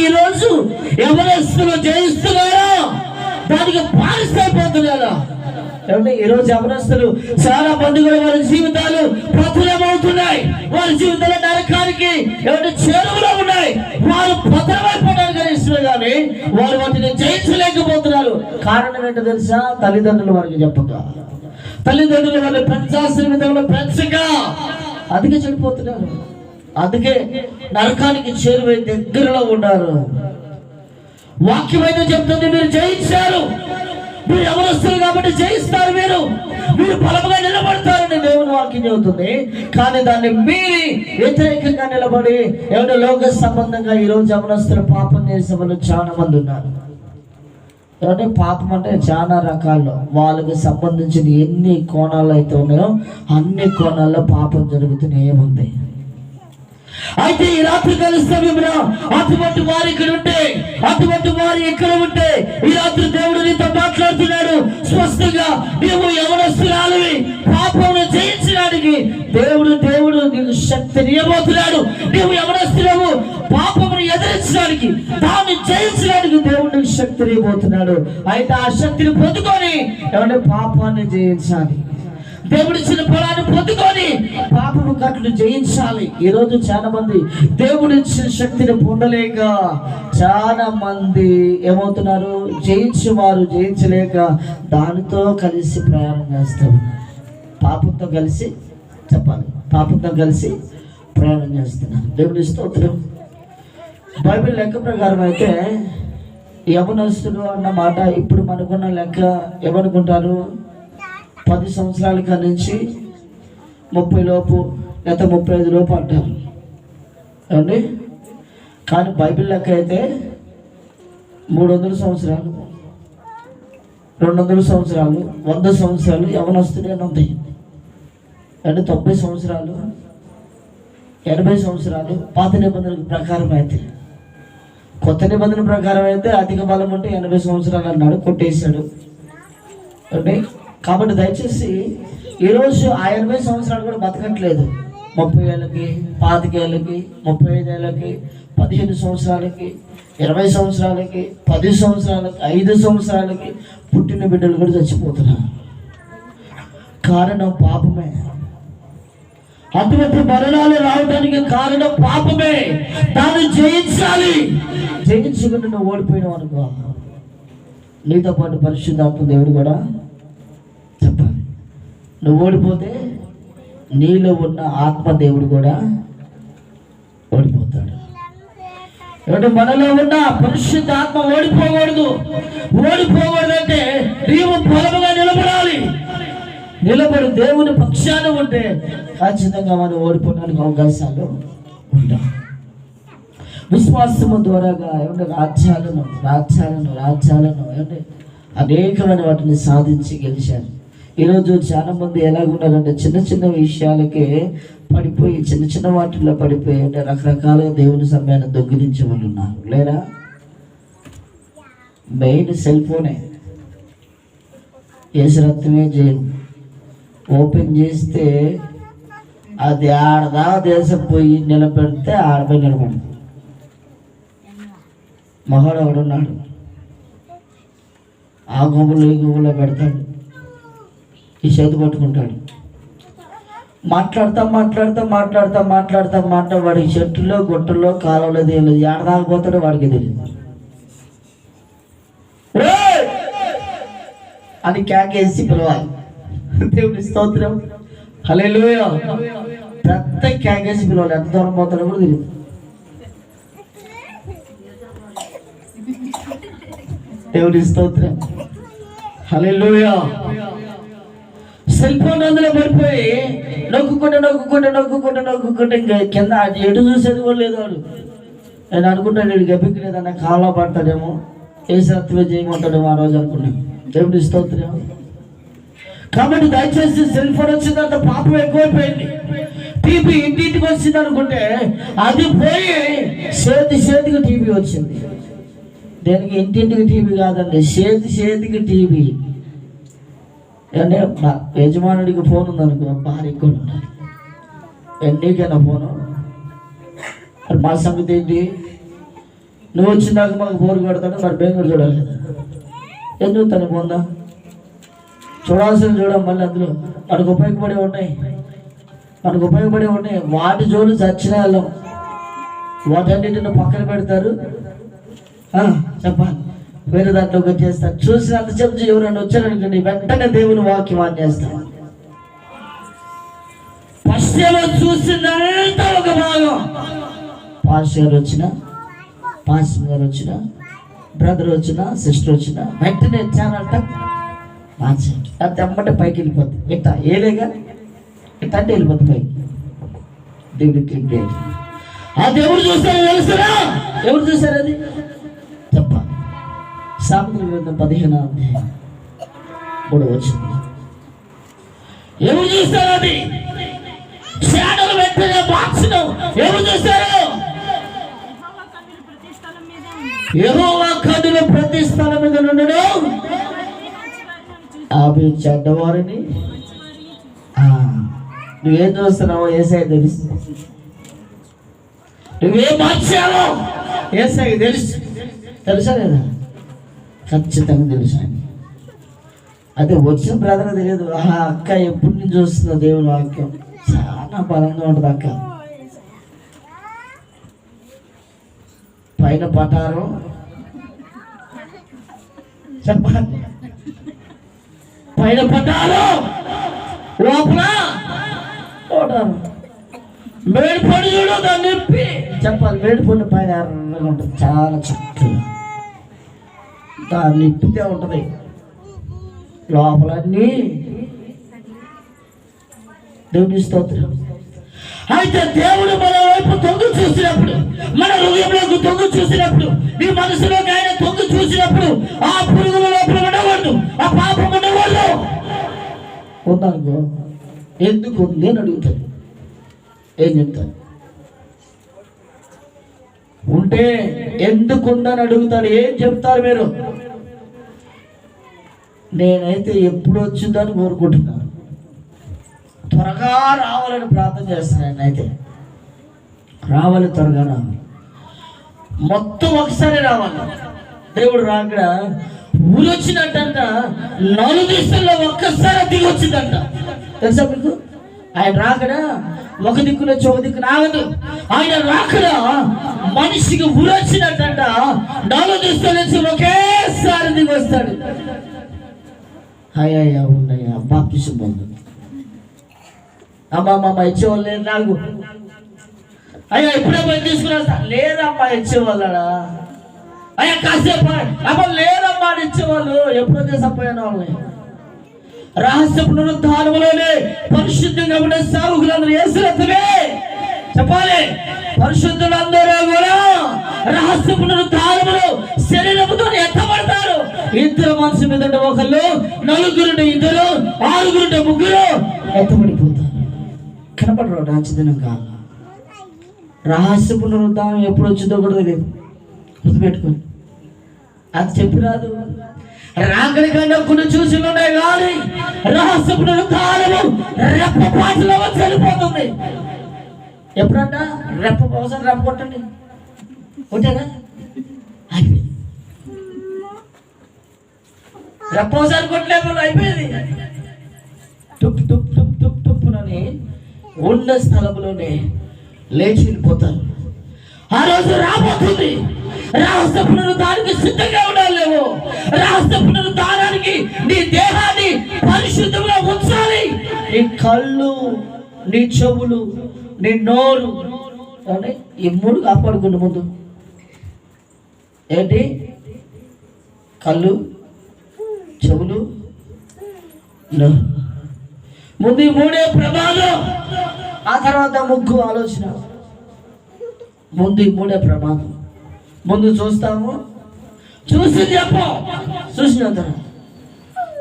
ఈరోజు యవనస్తులు జయిస్తున్నారా, దానికి బానిసైపోతున్నారా? ఏమంటే ఈరోజు యవనస్తులు చాలా మంది కూడా వారి జీవితాలు పతనమవుతున్నాయి, వారి జీవితాలు నరకానికి ఏమంటే చేరువలో ఉన్నాయి. వారు పతనమైపోవడానికి ఇస్తున్నారు కానీ వారు వాటిని జయించలేకపోతున్నారు. కారణం ఏంటో తెలుసా? తల్లిదండ్రులు వారికి చెప్పక, తల్లిదండ్రులు వాళ్ళు పెంచాల్సిన విధంలో పెంచక అందుకే చెడిపోతున్నారు. అందుకే నరకానికి చేరువై దగ్గరలో ఉన్నారు. వాక్యం అయితే చెప్తుంది, మీరు జయించారు, మీరు యవనస్తులు కాబట్టి జయిస్తారు, మీరు బలముగా నిలబడతారని దేవుని వాక్యం చెబుతుంది. కానీ దాన్ని మీరి వ్యతిరేకంగా నిలబడి ఏమైనా లోక సంబంధంగా ఈరోజు యవనస్తులు పాపం చేసే వాళ్ళు చాలా మంది ఉన్నారు. ఏమంటే పాపం అంటే చాలా రకాలు, వాళ్ళకి సంబంధించిన ఎన్ని కోణాలు అయితే ఉన్నాయో అన్ని కోణాల్లో పాపం జరుగుతూనే ఉంది. అయితే ఈ రాత్రి కలిస్తే అటువంటి వారు ఇక్కడ ఉంటే, అటువంటి వారు ఇక్కడ ఉంటే ఈ రాత్రి దేవుడు నీతో మాట్లాడుతున్నాడు స్పష్టంగా. నీవు యవనస్తురాలివి, పాపమును జయించడానికి దేవుడు నీకు శక్తిని ఇవ్వబోతున్నాడు. నీవు యవనస్తులవు, పాపమును ఎదిరించడానికి, దాన్ని జయించడానికి దేవుడు నీకు శక్తిని ఇవ్వబోతున్నాడు. అయితే ఆ శక్తిని పొందుకొని ఏమంటే పాపాన్ని జయించాలి, దేవుడిచ్చిన ఫలాన్ని పొందుకొని పాపము కట్టును జయించాలి. ఈరోజు చాలా మంది దేవుడిచ్చిన శక్తిని పొందలేక చాలా మంది ఏమవుతున్నారు? జయించేవారు జయించలేక దానితో కలిసి ప్రయాణం చేస్తూ ఉన్నారు. పాపంతో కలిసి చెప్పాలి, పాపంతో కలిసి ప్రయాణం చేస్తున్నారు. దేవుడి స్తోత్రం. బైబిల్ లెక్క ప్రకారం అయితే యవనస్తుడు అన్న మాట ఇప్పుడు మనకున్న లెక్క ఏమనుకుంటారు? 10 సంవత్సరాల నుంచి 30 లోపు లేదా 35 లోపు అంటారు ఏమండి. కానీ బైబిల్ లెక్క అయితే 300 సంవత్సరాలు, 200 సంవత్సరాలు, 100 సంవత్సరాలు యవనస్తుడే ఉంది. అంటే 90 సంవత్సరాలు, 80 సంవత్సరాలు పాత నిబంధనల ప్రకారం అయితే. కొత్త నిబంధన ప్రకారం అయితే అధిక బలం ఉంటే 80 సంవత్సరాలు అన్నాడు, కొట్టేశాడు అంటే. కాబట్టి దయచేసి ఈరోజు ఆ 80 సంవత్సరాలు కూడా బతకట్లేదు. 30 ఏళ్ళకి, 25 ఏళ్ళకి, 35 ఏళ్ళకి, 15 సంవత్సరాలకి, 20 సంవత్సరాలకి, 10 సంవత్సరాలకి, 5 సంవత్సరాలకి పుట్టిన బిడ్డలు కూడా చచ్చిపోతున్నారు. కారణం పాపమే. అటువంటి మరణాలు రావడానికి కారణం పాపమే. దాన్ని జయించాలి. జయించుకుంటూ నువ్వు ఓడిపోయినావు అనుకో, నీతో పాటు పరిశుద్ధాత్మ దేవుడు కూడా చెప్పాలి. నువ్వు ఓడిపోతే నీలో ఉన్న ఆత్మదేవుడు కూడా ఓడిపోతాడు. అంటే మనలో ఉన్న పరిశుద్ధ ఆత్మ ఓడిపోకూడదు. ఓడిపోకూడదంటే నీవు బలముగా నిలబడాలి. నిలబడి దేవుని పక్షాన ఉంటే ఖచ్చితంగా మనం ఓడిపోవడానికి అవకాశాలు ఉంటాయి. విశ్వాసము ద్వారాగా ఏమంటే రాజ్యాలను ఏమంటే అనేకమైన వాటిని సాధించి గెలిచారు. ఈరోజు చాలా మంది ఎలాగున్నారంటే చిన్న చిన్న విషయాలకే పడిపోయి, చిన్న చిన్న వాటిల్లో పడిపోయి అంటే రకరకాలుగా దేవుని సమయాన్ని దొంగిలించే వాళ్ళు ఉన్నారు లేరా? మెయిన్ సెల్ ఫోనే, ఏసురత్వమే చేయను. ఓపెన్ చేస్తే అది ఆడదా దేశం పోయి నిలబెడితే ఆడపై నిలబడి మహాడు ఎవడున్నాడు, ఆ గుంపులో ఈ గుంపులో పెడతాడు, ఈ చేతి పట్టుకుంటాడు, మాట్లాడతా వాడి చెట్టులో గుట్టలో కాలంలో తెలియదు, ఏడదాకపోతాడో వాడికి తెలియదు అని కేకేసి పిలవాలి. దేవుని స్తోత్రం, హల్లెలూయా. పెద్ద కేకేసి పిలవాలి, ఎంత దూరం పోతాడో కూడా తెలియదు. దేవుని స్తోత్రం, హల్లెలూయా. సెల్ ఫోన్ అందులో పడిపోయి నొక్కుంటే ఇంకా కింద ఎటు చూసేది కూడా లేదు వాడు. నేను అనుకుంటాను వీడు గబ్బిక్కలేదన్న కాలో పడతాడేమో, ఏసత్వే చేయమంటాడేమో ఆ రోజు అనుకున్నాను. దేవుని స్తోత్రం. కాబట్టి దయచేసి సెల్ ఫోన్ వచ్చిందంత పాపం ఎక్కువైపోయింది. టీవీ ఇంటింటికి వచ్చింది అనుకుంటే అది పోయి చేతికి టీవీ వచ్చింది. దేనికి ఇంటింటికి టీవీ కాదండి, చేతికి టీవీ. అంటే యజమానుడికి ఫోన్ ఉందనుకో, భార్యకి కూడా ఉండాలి. నీకైనా ఫోను, మా సంగతి ఏంటి? నువ్వు వచ్చినాక మాకు బోరు కొడతాడు, మరి బెంగళూరు చూడాలి కదా. ఎందుకు తను పొందా చూడాల్సింది చూడం. మళ్ళీ అందులో మనకు ఉపయోగపడే ఉన్నాయి, వాటి జోలు చచ్చిన వెళ్ళం. వాటన్నిటిని పక్కన పెడతారు. చెప్పాలి వేరే దాంట్లోకి వచ్చేస్తారు. చూసినంత చెప్పు ఎవరైనా వచ్చారనుకోండి, వెంటనే దేవుని వాక్యం ఆన్ చేస్తాం. పశ్చిమ చూసిందంతా ఒక భాగం. పాస్టర్ వచ్చినా, బ్రదర్ వచ్చినా, సిస్టర్ వచ్చినా వెంటనే ఛానల్ మార్చండి. అది అమ్మటే పైకి వెళ్ళిపోతుంది. ఇట్లా ఏలేగా ఇట్లా అంటే వెళ్ళిపోతుంది పైకి. దేవుడు క్లిక్ చేయండి. అది ఎవరు చూస్తారో తెలుసురా? ఎవరు చూసారు అది చెప్ప. సామెతల గ్రంథం 15:3 వచ్చింది. ఎవరు చూస్తారు? అది ఛానల్ వెంటనే మార్చడం. ఎవరు చూస్తారు? యెహోవా కన్నులు ప్రతి స్థలం మీద ఉండడం. అవి చెడ్డవారిని నువ్వేం చూస్తున్నావో ఏసై తెలుసు. నువ్వేం మార్చావో ఏసై తెలుసా లేదా? ఖచ్చితంగా తెలుసా. అదే వచ్చిన బ్రదర్ తెలియదు. అక్క ఎప్పుడు నుంచి చూస్తుందో దేవుని వాక్యం చాలా బలంగా ఉంటుంది. అక్క పైన పటారం చెప్పాలి, పైన పటారం లోపల మేడిపండు చూడు, దాన్ని నిప్పి చెప్పాలి. మేడిపండు పైన ఎర్రగా ఉంటుంది, చాలా చుట్టూ దాన్ని నిప్పితే ఉంటుంది. లోపలన్నీ దేవుని స్తోత్రం. అయితే దేవుడు మన వైపు తొంగి చూసినప్పుడు, మన హృదయంలోకి తొంగి చూసినప్పుడు, నీ మనసులోకి ఆయన తొంగి చూసినప్పుడు ఆ పురుగుల లోపల ఉండకూడదు, ఆ పాపం ఉండకూడదు. ఉందనుకో, ఎందుకు నేను అడుగుతాను, ఏం చెప్తాను? ఉంటే ఎందుకు ఉందని అడుగుతారు. ఏం చెప్తారు మీరు? నేనైతే ఎప్పుడు వచ్చిందని కోరుకుంటున్నాను. త్వరగా రావాలని ప్రార్థన చేస్తున్నాను. అయితే రావాలి, త్వరగా రావాలి, మొత్తం ఒకసారి రావాలి. దేవుడు రాక ఊరు వచ్చినట్టంట, 4 దిశల్లో ఒక్కసారి దిగి వచ్చిందంట. తెలుసా మీకు? ఆయన రాకడా ఒక దిక్కులో ఒక దిక్కు రాగదు. ఆయన రాకడా మనిషికి ఊరు వచ్చినట్టంట, 4 దిశల నుంచి ఒకేసారి దిగి వస్తాడు. అయ్యా ఉన్నాయా బాప్టిజం పొందు. అమ్మా ఇచ్చేవాళ్ళు లేదు నాకు. అయ్యా ఇప్పుడే పోయి తీసుకున్నా. లేదమ్మా ఇచ్చేవాళ్ళడా? అయ్యా కాసేపు అమ్మ లేదమ్మా అని ఇచ్చేవాళ్ళు. ఎప్పుడో తీసుకుపోయిన వాళ్ళని రహస్య పునరుద్ధానములోనే పరిశుద్ధంగా ఉండే సాగులందరూ యేసురత్నమే చెప్పాలి. పరిశుద్ధులందరూ కూడా రహస్య పునరుద్ధానములో శరీరముతో ఎత్తబడతారు. 2 మనసు మీద ఒకళ్ళు, 4 2, 6 3 ఎత్తబడిపోతారు. కనపడరు రాజదినం కాల. రహస్య పునరుద్ధానం ఎప్పుడు వచ్చిందో కూడా తెలియదు. గుర్తుపెట్టుకొని అది చెప్పిరాదు. రాకడి కన్నా కొన్ని చూసి ఉన్నాయి కానీ రహస్య పునరుద్ధానము రెప్పపాటులో చనిపోతుంది. ఎప్పుడంట రెప్ప అవసరం, రెప్ప కొట్టండి కొట్టారా? అయిపోయింది. రెప్ప అవసరం కొట్టలేకపోతే అయిపోయింది. టుప్ టుప్ టుప్ టుప్ టుప్పునని ఉన్న స్థలంలోనే లేచి వెళ్ళిపోతారు. ఆ రోజు రాబోతుంది. రహస్య పునరుద్ధానానికి సిద్ధంగా ఉండాలేమో. రహస్య పునరుద్ధానానికి నీ దేహాన్ని పరిశుద్ధంగా ఉంచాలి. నీ కళ్ళు, నీ చెవులు, నీ నోరు, ఈ 3 కాపాడుకుంటు. ముందు ఏంటి? కళ్ళు, చెవులు, నోరు. ముందు ఈ 3 ప్రమాదం. ఆ తర్వాత ముగ్గు ఆలోచన. ముందు ఈ 3 ప్రమాదం. ముందు చూస్తాము, చూసి చెప్పు. చూసినంత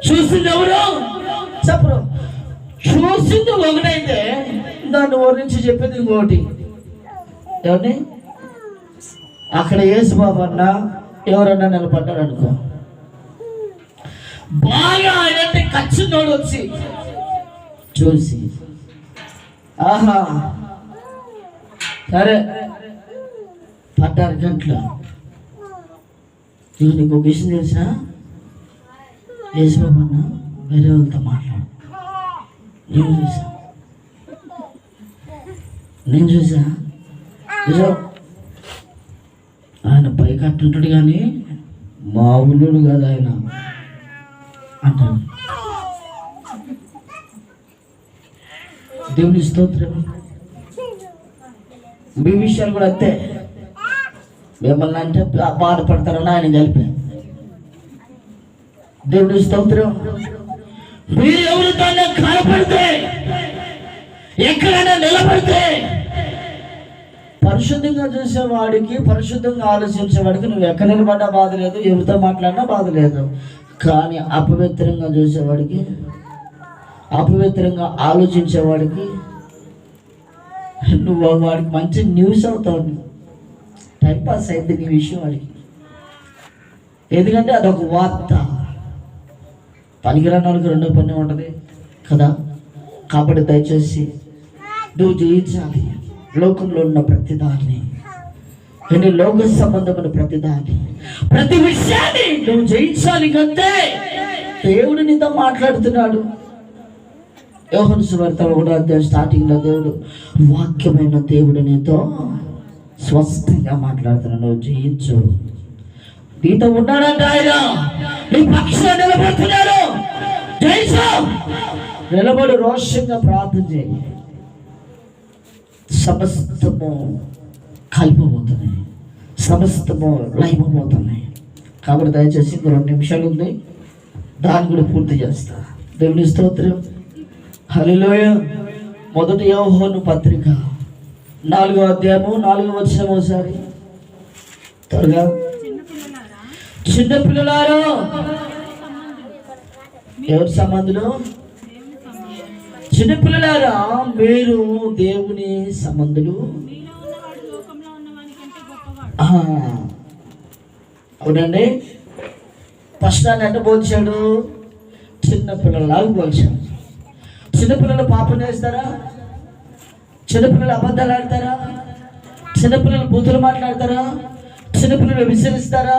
చూసింది ఎవరు చెప్పరు. చూసింది ఒకటైతే దాన్ని ఓరించి చెప్పేది ఇంకోటి. ఏమండి? అక్కడ యేసుబాబు అన్నా ఎవరన్నా నిలబడ్డాడు అనుకో, బాగా ఆయనంటే కచ్చినోడు వచ్చి చూసి ఆహా సరే 16 గంటలు ఇక నీకు ఒక విషయం తెలిసిన యేసుబాబు అన్న వేరే వాళ్ళతో మాట్లాడు. నేను చూసా ఆయన పైకి అట్టుంటాడు కానీ మా ఊళ్ళోడు కాదు ఆయన అంటాడు. దేవుని స్తోత్రం. మీ విషయాలు కూడా అంతే. మిమ్మల్ని అంటే బాధపడతారని ఆయన కలిపా. దేవుని స్తోత్రం. మీరు ఎవరితో కనపడితే ఎక్కడైనా నిలబడితే పరిశుద్ధంగా చూసేవాడికి, పరిశుద్ధంగా ఆలోచించేవాడికి నువ్వు ఎక్కడ నిలబడ్డా బాధ లేదు, ఎవరితో మాట్లాడినా బాధ లేదు. కానీ అపవిత్రంగా చూసేవాడికి, అపవిత్రంగా ఆలోచించేవాడికి నువ్వు వాడికి మంచి న్యూస్ అవుతావు. టైంపాస్ అయింది నీ విషయం వాడికి. ఎందుకంటే అదొక వార్త. పనికిరాని వాళ్ళకి రెండో పని ఉంటుంది కదా. కాబట్టి దయచేసి నువ్వు జయించాలి లోకంలో ఉన్న ప్రతిదాన్ని, కానీ లోక సంబంధమైన ప్రతిదాన్ని, ప్రతి విషయాన్ని నువ్వు జయించాలి. కంటే దేవుడు నీతో మాట్లాడుతున్నాడు. యోహాను సువార్త 1వ అధ్యాయం స్టార్టింగ్లో దేవుడు, వాక్యమైన దేవుడు నీతో స్పష్టంగా మాట్లాడుతున్నాడు. నువ్వు జయించు. నీతో ఉన్నాడంట ఆయన, నీ పక్షాన్ని నిలబడుతున్నాడు. జయించు. నిలబడి రోషంగా ప్రార్థన చేయి. సమస్తము కలిపబోతున్నాయి, సమస్తము లైమబోతున్నాయి. కాబట్టి దయచేసి ఇంకో 2 నిమిషాలు ఉంది, దాన్ని కూడా పూర్తి చేస్తా. దేవుని స్తోత్రం. హల్లెలూయా. 1 యోహాను పత్రిక 4వ అధ్యాయము 4వ వచనం ఒకసారి త్వరగా. చిన్నపిల్లలారా, ఎవరి సంబంధులు? చిన్నపిల్లలారా, మీరు దేవుని సంబంధులు. అవునండి. ఫస్ట్ ఆయన ఎట్ట పోల్చాడు? చిన్నపిల్లలాగా పోల్చాడు. చిన్నపిల్లలు పాపం చేస్తారా? చిన్నపిల్లలు అబద్ధాలు ఆడతారా? చిన్నపిల్లలు బూతులు మాట్లాడతారా? చిన్నపిల్లలు వ్యభిచరిస్తారా?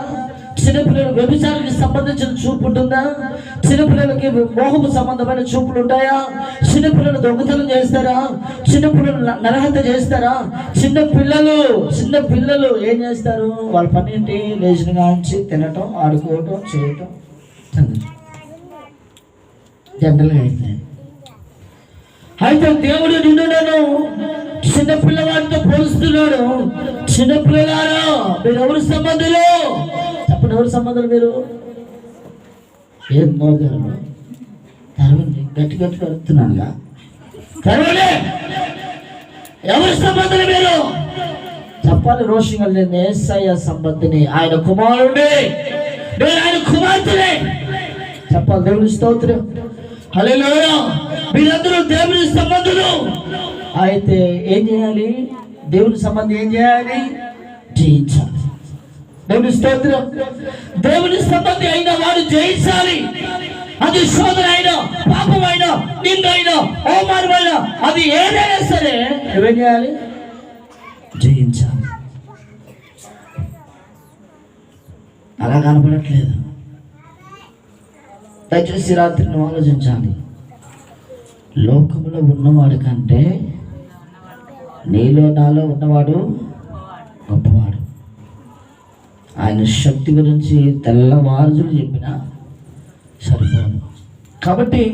చిన్నపిల్లలు వ్యభిచారానికి సంబంధించిన చూపు ఉంటుందా? చిన్నపిల్లలకి మోహము సంబంధమైన చూపులు ఉంటాయా? చిన్నపిల్లలు దొంగతనం చేస్తారా? చిన్నపిల్లలు నరహత్య చేస్తారా? చిన్నపిల్లలు ఏం చేస్తారు? వాళ్ళ పని ఏంటి? లేచిన కాంచి తినటం, ఆడుకోవటం, చేయటం జనరల్గా అయితే దేవుడు నిన్ను నేను చిన్నపిల్లవాడితో పోలుస్తున్నాడు. చిన్నపిల్లలారా, మీరు ఎవరి సంబంధులు? చెప్పండి, ఎవరి సంబంధాలు మీరు? ఏం నోగారు తెరవండి, గట్టి గట్టి కడుతున్నానుగా తెరవండి. ఎవరి సంబంధాలు మీరు? చెప్పాలి రోషంగా. నేను యేసయ్య సంబంధిని, ఆయన కుమారుడే, నేను ఆయన కుమార్తెనే చెప్పాలి. దేవుని స్తోత్రం. హల్లెలూయా. మీరందరూ దేవుని సంబంధులు. అయితే ఏం చేయాలి? దేవుని సంబంధం ఏం చేయాలి? జయించాలి. దేవుని స్తోత్రం. దేవుని సంబంధి అయిన వాడు జయించాలి. అది శోధన అయినా, పాపమైనా, నిందైనా, అవమానమైనా, అది ఏదైనా సరే ఏం చేయాలి? జయించాలి. అలా కనపడట్లేదు. దయచేసి రాత్రి నువ్వు ఆలోచించాలి. లోకంలో ఉన్నవాడు కంటే నీలో నాలో ఉన్నవాడు గొప్పవాడు. ఆయన శక్తి గురించి తెల్లవారుజులు చెప్పినా సరిపోదు. కాబట్టి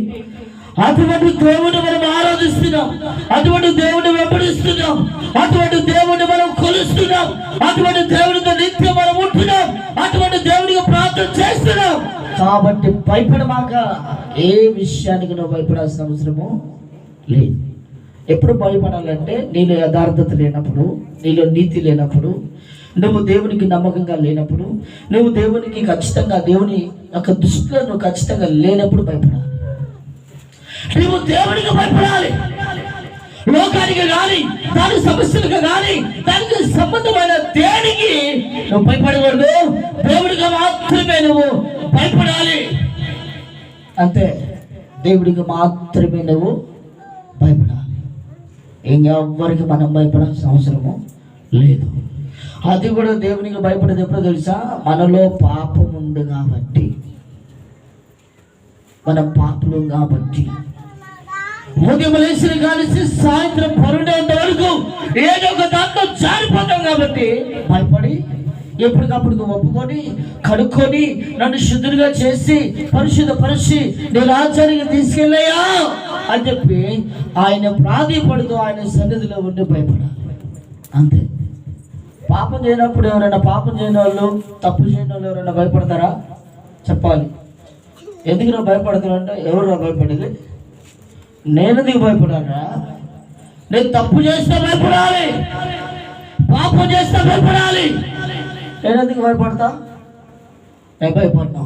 అటువంటి దేవుని మనం ఆరాధిస్తున్నాం, అటువంటి దేవుని వెంబడిస్తున్నాం, అటువంటి దేవుని మనం కొలుస్తున్నాం, అటువంటి దేవునితో నిత్యం మనం ఉంటున్నాం, అటువంటి దేవునికి ప్రార్థన చేస్తున్నాం. కాబట్టి భయపడమాక. ఏ విషయానికి నువ్వు భయపడాల్సిన అవసరము లేదు. ఎప్పుడు భయపడాలంటే నీలో యథార్థత లేనప్పుడు, నీలో నీతి లేనప్పుడు, నువ్వు దేవునికి నమ్మకంగా లేనప్పుడు, నువ్వు దేవునికి ఖచ్చితంగా దేవుని యొక్క దృష్టిలో నువ్వు ఖచ్చితంగా లేనప్పుడు భయపడాలి. నువ్వు దేవునికి భయపడాలి. లోకానికి కానీ, దాని సమస్యలకు కానీ, దానికి సంబంధమైన దేనికి నువ్వు భయపడకూడదు. దేవుడికి మాత్రమే నువ్వు భయపడాలి. అంతే. దేవుడికి మాత్రమే నువ్వు భయపడాలి. ఇంకెవ్వరికి మనం భయపడాల్సిన అవసరము లేదు. అది కూడా దేవునికి భయపడేది ఎప్పుడో తెలుసా? మనలో పాపం ఉంది కాబట్టి, మన పాపలు కాబట్టి. ఉదయం లేచిన కలిసి సాయంత్రం పరుడేంత వరకు ఏదో ఒక దాంట్లో జారిపోతాం కాబట్టి భయపడి ఎప్పటికప్పుడు ఒప్పుకొని కడుక్కొని నన్ను శుద్ధులుగా చేసి పరిశుద్ధపరిచి నేను రాజ్యానికి తీసుకెళ్ళాయా అని చెప్పి ఆయన ప్రాధేయపడుతూ ఆయన సన్నిధిలో ఉండి భయపడాలి. అంతే. పాపం చేయనప్పుడు ఎవరైనా, పాపం చేయని వాళ్ళు, తప్పు చేయని వాళ్ళు ఎవరైనా భయపడతారా? చెప్పాలి. ఎందుకు నువ్వు భయపడతావు అంటే, ఎవరు భయపడేది? నేను ఎందుకు భయపడాలా? నేను తప్పు చేస్తే భయపడాలి, పాపం చేస్తే భయపడాలి. నేను ఎందుకు భయపడతా? నేను భయపడినా